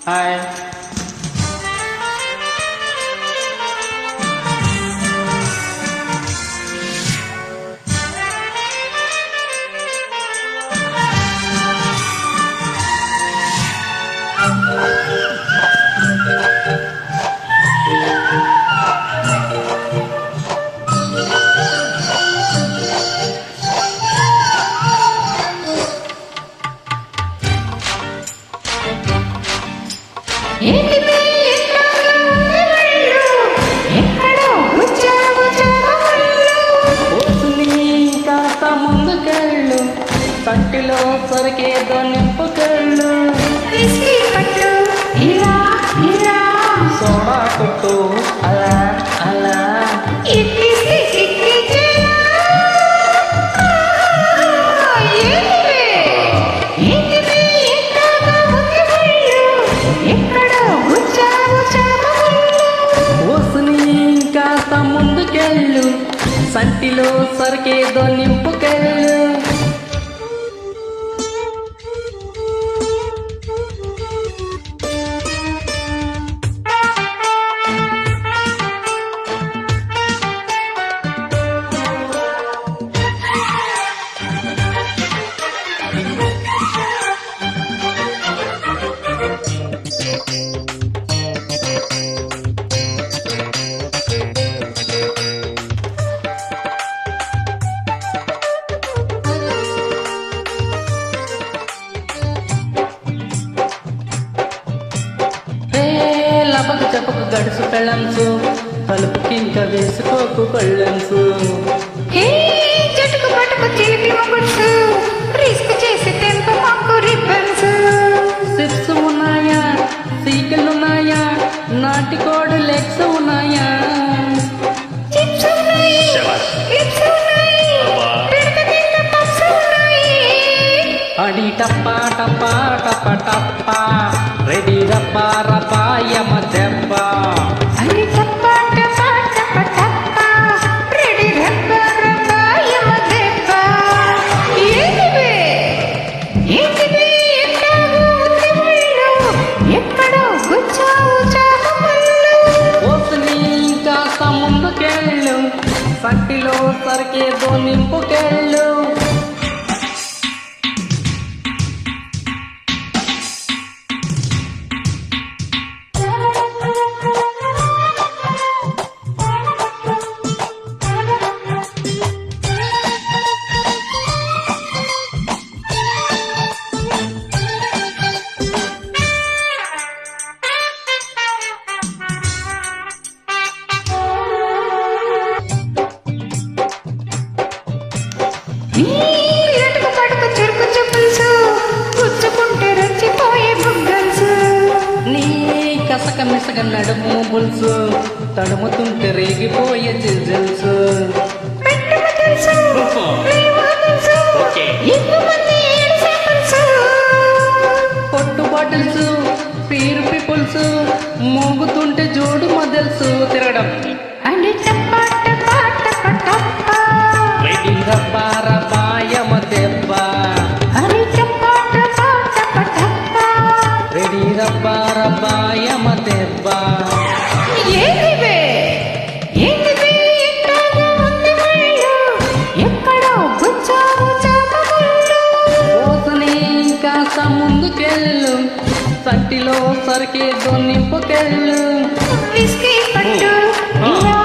Hi. కంటిలో సరికేదో నింపుకెళ్ళు, soda కొట్టు అలా అలా. కాస్త ముందుకెళ్ళు, సంటిలో సరికేదో నింపుకెళ్ళు. లపకు చెప్పకు గడుసు పెళ్ళంసు, కలుపుకి ఇంకా వేసుకోకు కళ్ళంసు. చెట్టుకు పట్టుకు చిలిపి మొగుడ్సు, రిస్క్ చేసి తెంపు మాకు రిబ్బన్స్. సిప్స్ ఉన్నాయా, సీకలు ఉన్నాయా, నాటికోడు లెగ్స్ ఉన్నాయా? చిప్స్ ఉన్నాయి, క్లిప్స్ ఉన్నాయి, తిడక పప్స్ ఉన్నాయి. అడి టప్పా టప్పా టప్ప టప్పా, రెడీ రప్పా రప్పా యమ దెబ్బ. అడి టప్పా టప్పా టప్ప టప్ప, రెడీ రప్ప రప్ప యమ దెబ్బ. ఏంటివే ఎట్టాగో ఉంది ముళ్ళు, ఎక్కడో గుచ్చావు చాపముళ్ళు. ఓసుని కాస్త ముందుకెళ్ళు, సంటిలో సరికేదో నింపుకెళ్ళు. ఎటుకు పట్టుకు చురుకు చూపుల్సు, గుచ్చుకుంటే రెచ్చిపోయే బుగ్గల్సు. నీ కసక మిసక నడుము బుల్సు, తడుముతుంటే రేగిపోయే జిల్జల్సు. పెట్టుకు తెలుసు, ప్రేమ తెలుసు, ఇంతమంది ఏడు శాంపుల్సు. కొట్టు బాటిల్స్, పీరు పిపుల్స్, మోగుతుంటే జోడు మొదల్సు తిరగడం. అని టప్పా టప్పా టప్ప టప్ప, రెడీ రబ్బా రబ్బా యమ దెబ్బ. అని టప్పా టప్పా టప్ప టప్ప. రెడీ రబ్బా రబ్బా యమ దెబ్బ. ఏంటివే ఎట్టాగో ఉంది ముళ్ళు, ఎక్కడో గుచ్చావు చాపముళ్ళు. ఓసుని కాస్త ముందుకెళ్ళు, సంటిలో సరికేదో నింపుకెళ్ళు. విస్కీ పట్టు ఇలా